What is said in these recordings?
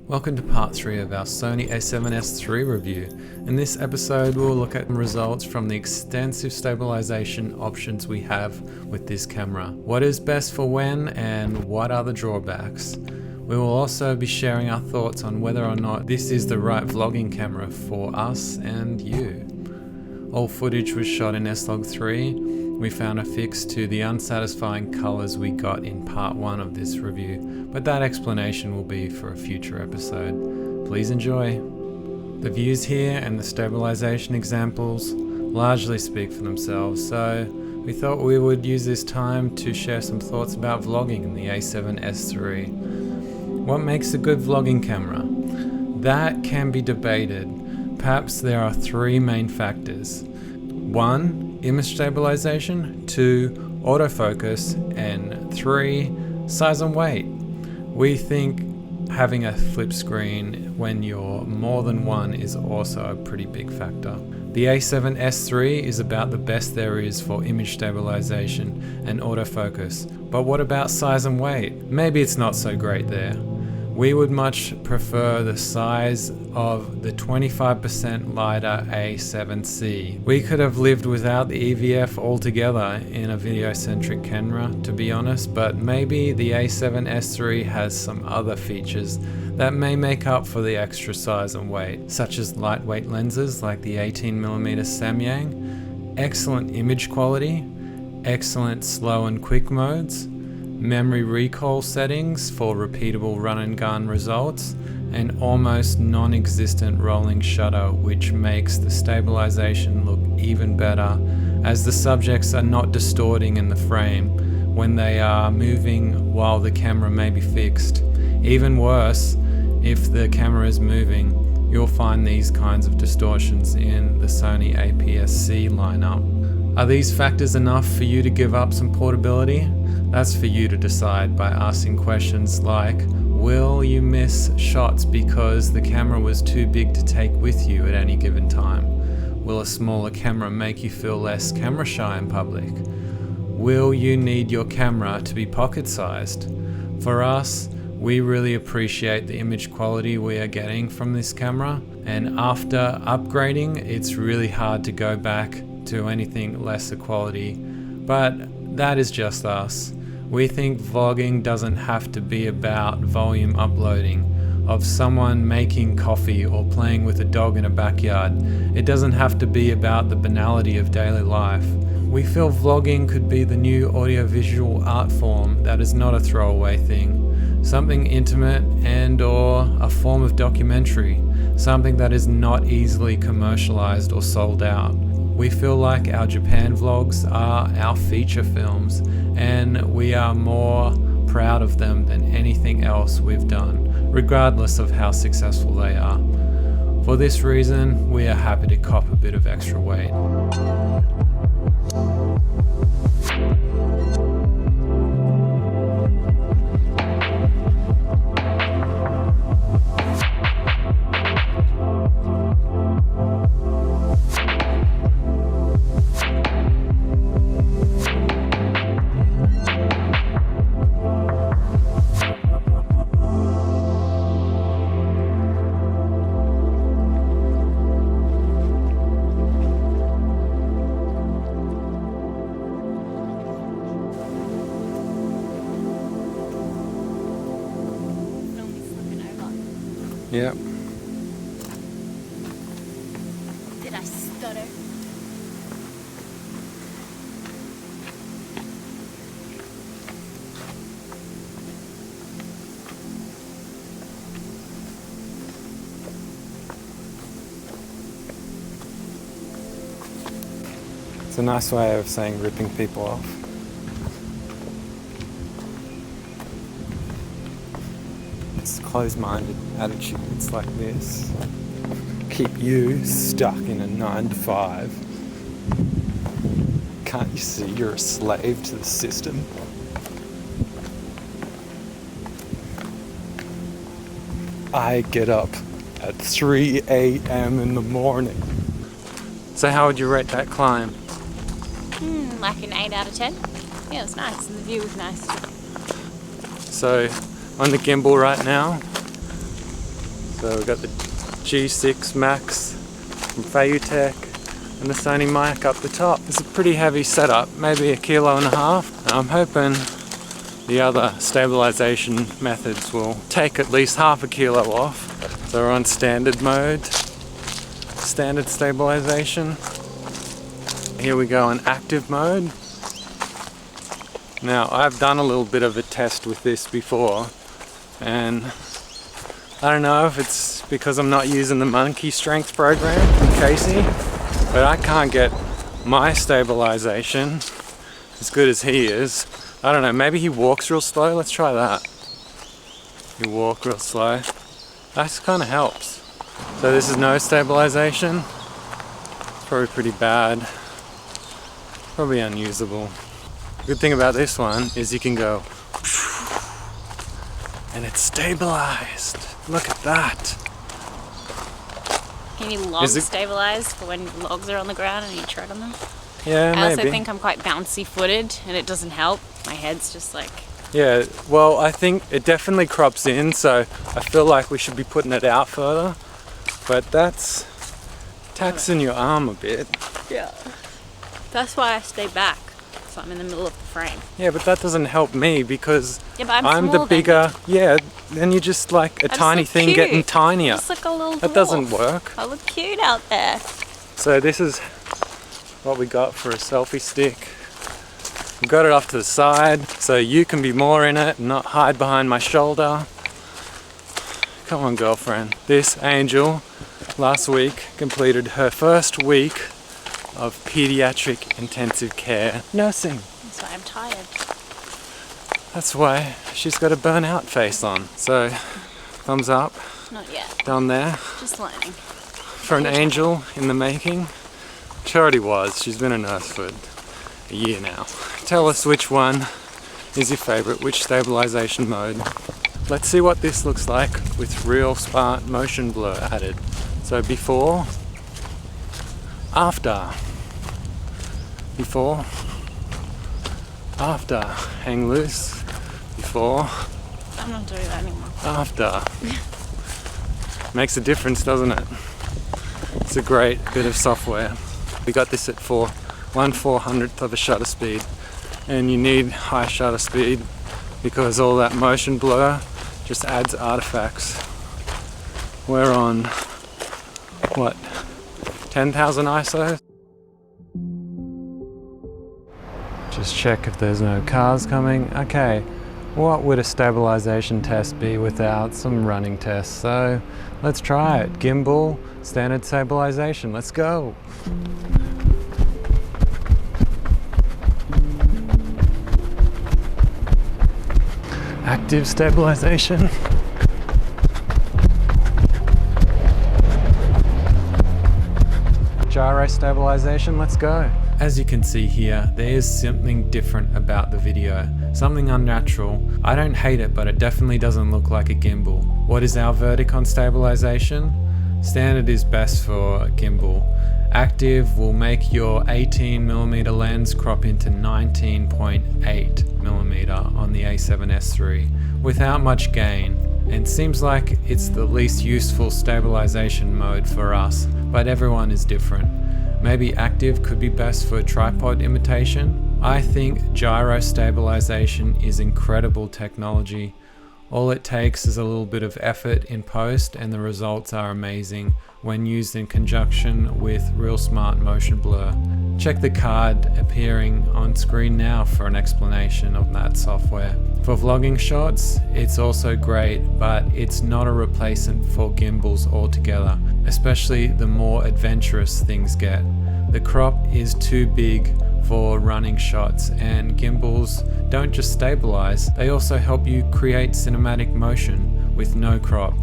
Welcome to part 3 of our Sony A7S III review. In this episode we'll look at results from the extensive stabilisation options we have with this camera. What is best for when and what are the drawbacks? We will also be sharing our thoughts on whether or not this is the right vlogging camera for us and you. All footage was shot in S-Log3. We found a fix to the unsatisfying colours we got in part 1 of this review, but that explanation will be for a future episode. Please enjoy. The views here and the stabilisation examples largely speak for themselves, so we thought we would use this time to share some thoughts about vlogging in the A7S III. What makes a good vlogging camera? That can be debated. Perhaps there are 3 main factors. 1. Image stabilization, 2. Autofocus, and 3. Size and weight. We think having a flip screen when you're more than one is also a pretty big factor. The A7S III is about the best there is for image stabilization and autofocus, but what about size and weight? Maybe it's not so great there. We would much prefer the size of the 25% lighter A7C. We could have lived without the EVF altogether in a video-centric camera, to be honest, but maybe the A7S III has some other features that may make up for the extra size and weight, such as lightweight lenses like the 18mm Samyang, excellent image quality, excellent slow and quick modes, memory recall settings for repeatable run and gun results, and almost non-existent rolling shutter, which makes the stabilization look even better as the subjects are not distorting in the frame when they are moving while the camera may be fixed. Even worse, if the camera is moving, you'll find these kinds of distortions in the Sony APS-C lineup. Are these factors enough for you to give up some portability? That's for you to decide by asking questions like, will you miss shots because the camera was too big to take with you at any given time? Will a smaller camera make you feel less camera shy in public? Will you need your camera to be pocket-sized? For us, we really appreciate the image quality we are getting from this camera, and after upgrading, it's really hard to go back to anything lesser quality, but that is just us. We think vlogging doesn't have to be about volume uploading, of someone making coffee or playing with a dog in a backyard. It doesn't have to be about the banality of daily life. We feel vlogging could be the new audiovisual art form that is not a throwaway thing, something intimate and/or a form of documentary, something that is not easily commercialized or sold out. We feel like our Japan vlogs are our feature films, and we are more proud of them than anything else we've done, regardless of how successful they are. For this reason, we are happy to cop a bit of extra weight. Yep. Did I stutter? It's a nice way of saying ripping people off. It's a closed-minded attitude. It's like this. Keep you stuck in a 9 to 5. Can't you see you're a slave to the system? I get up at 3 a.m. in the morning. So how would you rate that climb? Like an 8 out of 10. Yeah, it was nice, and the view was nice. So on the gimbal right now, So we've got the G6 Max from Fayutech and the Sony mic up the top. It's a pretty heavy setup, maybe 1.5 kilos. I'm hoping the other stabilization methods will take at least 0.5 kilo off. So we're on standard mode, standard stabilization. Here we go in active mode. Now I've done a little bit of a test with this before, and I don't know if it's because I'm not using the monkey strength program from Casey, but I can't get my stabilization as good as he is. I don't know, maybe he walks real slow. Let's try that. You walk real slow. That kind of helps. So this is no stabilization. It's probably pretty bad. Probably unusable. Good thing about this one is you can go and it's stabilized. Look at that. Can you logs stabilize for when logs are on the ground and you tread on them? Yeah, maybe. I also think I'm quite bouncy footed and it doesn't help. My head's just like... Yeah, well, I think it definitely crops in, so I feel like we should be putting it out further. But that's taxing your arm a bit. Yeah. That's why I stay back, so I'm in the middle of the frame. Yeah, but that doesn't help me because yeah, but I'm the bigger... Yeah, then you're just like a tiny thing getting tinier. Just like a little dwarf. That doesn't work. I look cute out there. So this is what we got for a selfie stick. We've got it off to the side so you can be more in it and not hide behind my shoulder. Come on, girlfriend. This angel last week completed her first week of pediatric intensive care nursing. That's why I'm tired. That's why she's got a burnout face on. So, thumbs up. Not yet. Down there. Just learning. For an angel in the making. She already was. She's been a nurse for a year now. Tell us which one is your favorite, which stabilization mode. Let's see what this looks like with real smart motion blur added. So before, after. Before, after. Hang loose. Before. I'm not doing that anymore. After. Makes a difference, doesn't it? It's a great bit of software. We got this at 1/400th of a shutter speed, and you need high shutter speed because all that motion blur just adds artifacts. We're on what, 10,000 ISO? Just check if there's no cars coming. Okay, what would a stabilization test be without some running tests? So let's try it. Gimbal, standard stabilization, let's go. Active stabilization. Gyro stabilization, let's go. As you can see here, there is something different about the video, something unnatural. I don't hate it, but it definitely doesn't look like a gimbal. What is our verdict on stabilization? Standard is best for gimbal. Active will make your 18mm lens crop into 19.8mm on the A7S III without much gain, and seems like it's the least useful stabilization mode for us, but everyone is different. Maybe active could be best for tripod imitation. I think gyro stabilization is incredible technology. All it takes is a little bit of effort in post and the results are amazing when used in conjunction with real smart motion blur. Check the card appearing on screen now for an explanation of that software. For vlogging shots, it's also great, but it's not a replacement for gimbals altogether, especially the more adventurous things get. The crop is too big for running shots, and gimbals don't just stabilize, they also help you create cinematic motion with no crop,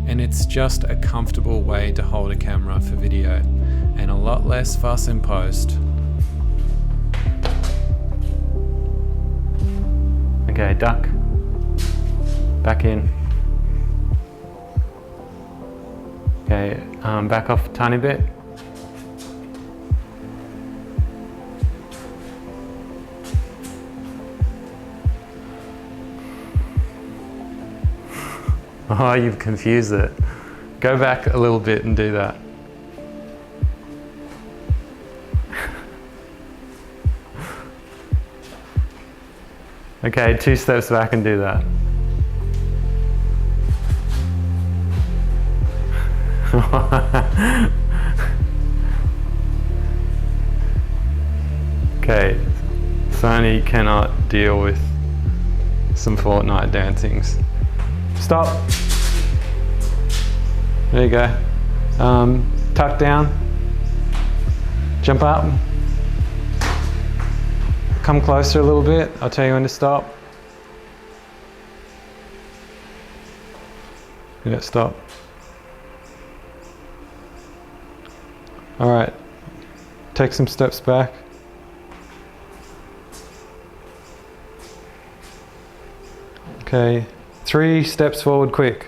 and it's just a comfortable way to hold a camera for video, and a lot less fuss in post. Okay, duck. Back in. Okay, back off a tiny bit. Oh, you've confused it. Go back a little bit and do that. Okay, 2 steps back and do that. Okay, Sony cannot deal with some Fortnite dancings. Stop. There you go. Tuck down. Jump up. Come closer a little bit. I'll tell you when to stop. Yeah, stop. All right. Take some steps back. Okay. 3 steps forward quick.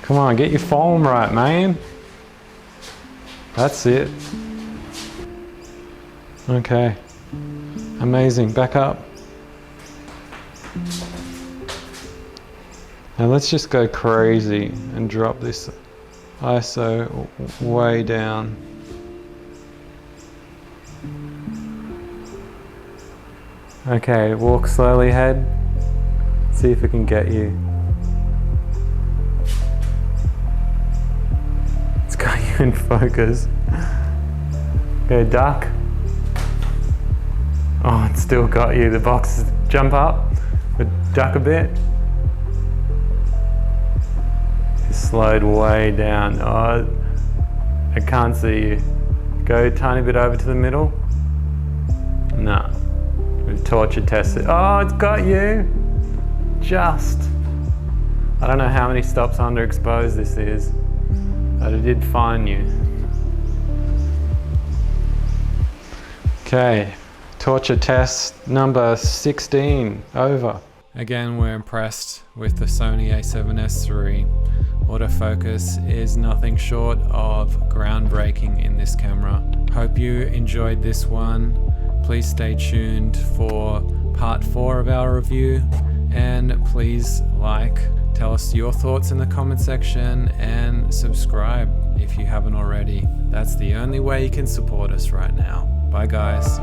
Come on, get your form right, man. That's it. Okay. Amazing. Back up. Now let's just go crazy and drop this ISO way down. Okay, walk slowly ahead. See if it can get you. It's got you in focus. Go duck. Oh, it's still got you. The box, jump up, but duck a bit. It's slowed way down. Oh, I can't see you. Go a tiny bit over to the middle. No. We've torture tested. Oh, it's got you. Just. I don't know how many stops underexposed this is, but it did find you. Okay. Torture test number 16, over. Again, we're impressed with the Sony A7S III. Autofocus is nothing short of groundbreaking in this camera. Hope you enjoyed this one. Please stay tuned for part 4 of our review, and please tell us your thoughts in the comment section, and subscribe if you haven't already. That's the only way you can support us right now. Bye guys.